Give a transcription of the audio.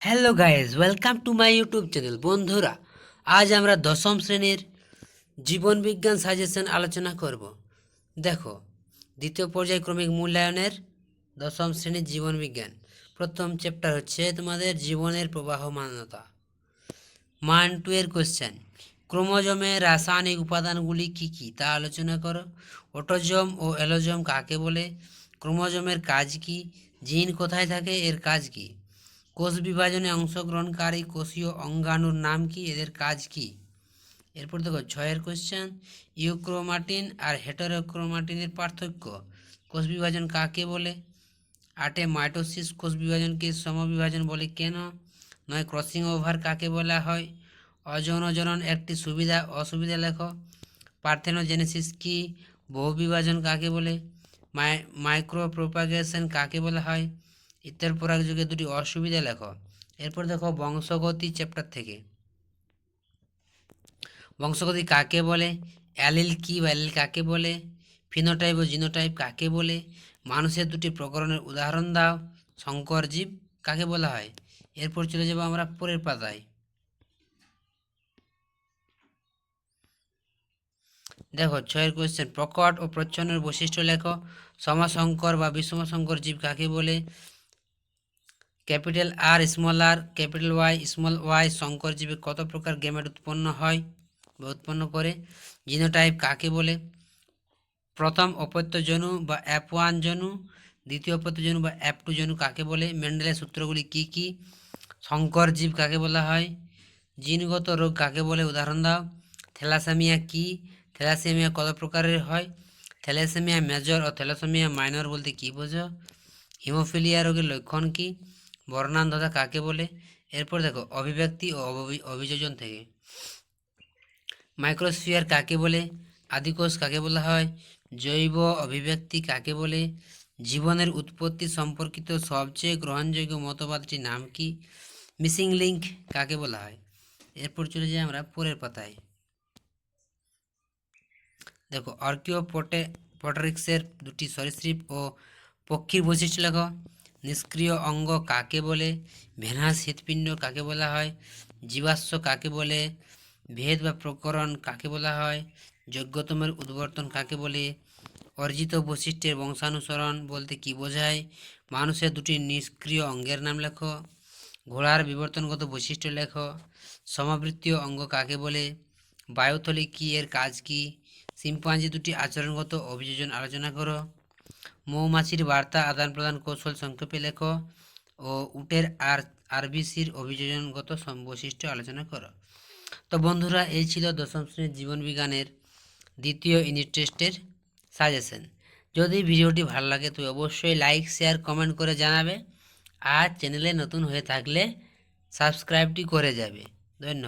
Hello guys, welcome to my YouTube channel. বন্ধুরা, আজ আমরা দশম শ্রেণীর জীবন বিজ্ঞান সাজেশন আলোচনা করব। দেখো, দ্বিতীয় পর্যায়ক্রমিক মূল্যায়নের দশম শ্রেণীর জীবন বিজ্ঞান প্রথম চ্যাপ্টার হচ্ছে তোমাদের জীবনের প্রবাহমানতা। মান 2 এর কোশ্চেন, ক্রোমোজোমের রাসায়নিক উপাদানগুলি কি কি তা আলোচনা করো। অটোজোম ও এলোজোম কাকে বলে? ক্রোমোজোমের কাজ কি? জিন কোথায় থাকে, এর কাজ কি? কোষ বিভাজনে অংশগ্রহণকারী কোষীয় অঙ্গাণুর নাম কি, এদের কাজ কি? এরপর দেখো 6 কোশ্চেন, ইউক্রোমাটিন আর হেটেরোক্রোমাটিনের পার্থক্য। কোষ বিভাজন কাকে বলে? 8 মাইটোসিস কোষ বিভাজনকে সমবিভাজন বলে কেন? 9 ক্রসিং ওভার কাকে বলা হয়? অযৌন জনন একটি সুবিধা অসুবিধা লেখো। পার্থেনোজেনেসিস কি? বহুবিভাজন কাকে বলে? মাইক্রো প্রোপাগেশন কাকে বলা হয়? ইত্যাদি পরাগযোগের দুটি অসুবিধা লেখো। এরপর দেখো বংশগতি চ্যাপ্টার থেকে, বংশগতি কাকে বলে? অ্যালিল কি বা অ্যালিল কাকে বলে? ফিনোটাইপ ও জিনোটাইপ কাকে বলে? মানুষের দুটি প্রকরণের উদাহরণ দাও। সংকর জীব কাকে বলা হয়? এরপর চলে যাব আমরা পরের পাতায়। দেখো 6 কোশ্চেন, প্রকট ও প্রচ্ছন্নের বৈশিষ্ট্য লেখো। সমসংকর বা বিষমসংকর জীব কাকে বলে? ক্যাপিটাল আর স্মল আর ক্যাপিটাল ওয়াই স্মল ওয়াই সংকর জীবে কত প্রকার গ্যামেট উৎপন্ন হয় বা উৎপন্ন করে? জিনোটাইপ কাকে বলে? প্রথম অপত্য জনু বা F1 জনু, দ্বিতীয় অপত্য জনু বা F2 জনু কাকে বলে? মেন্ডেলের সূত্রগুলি কি কি? সংকর জীব কাকে বলা হয়? জিনগত রোগ কাকে বলে, উদাহরণ দাও। থ্যালাসেমিয়া কি? থ্যালাসেমিয়া কত প্রকারের হয়? থ্যালাসেমিয়া মেজর ও থ্যালাসেমিয়া মাইনর বলতে কী বোঝো? হিমোফিলিয়া রোগের লক্ষণ কি? বর্ণান্ধতা কাকে বলে? এরপর দেখো অভিব্যক্তি ও অভিযোজন থেকে, মাইক্রোস্ফিয়ার কাকে বলে? আদিকোষ কাকে বলা হয়? জৈব অভিব্যক্তি কাকে বলে? জীবনের উৎপত্তি সম্পর্কিত সবচেয়ে গ্রহণযোগ্য মতবাদটির নাম কি? মিসিং লিঙ্ক কাকে বলা হয়? এরপর চলে যাই আমরা পরের পাতায়। দেখো পটারিক্সের দুটি সরীসৃপ ও পক্ষীর বৈশিষ্ট্য লেখো। নিষ্ক্রিয় অঙ্গ কাকে বলে? ভেনাস হৃৎপিণ্ড কাকে বলা হয়? জীবাশ্ম কাকে বলে? ভেদ বা প্রকরণ কাকে বলা হয়? যোগ্যতমের উদ্বর্তন কাকে বলে? অর্জিত বৈশিষ্ট্যের বংশানুসরণ বলতে কি বোঝায়? মানুষের দুটি নিষ্ক্রিয় অঙ্গের নাম লেখো। ঘোড়ার বিবর্তনগত বৈশিষ্ট্য লেখো। সমাবৃত্তীয় অঙ্গ কাকে বলে? বায়ুথলি কি, এর কাজ কি? শিম্পাঞ্জি দুটি আচরণগত অভিযোজন আলোচনা করো। মৌমাছির বার্তা আদান প্রদান কৌশল সংক্ষেপে লেখো। ও উটের আরবিসির অভিযোজনগত বৈশিষ্ট্য আলোচনা করো। তো বন্ধুরা, এই ছিল দশম শ্রেণীর জীবন বিজ্ঞানের দ্বিতীয় ইউনিট টেস্টের সাজেশন। যদি ভিডিওটি ভালো লাগে তো অবশ্যই লাইক শেয়ার কমেন্ট করে জানাবে, আর চ্যানেলে নতুন হয়ে থাকলে সাবস্ক্রাইবটি করে যাবে। ধন্যবাদ।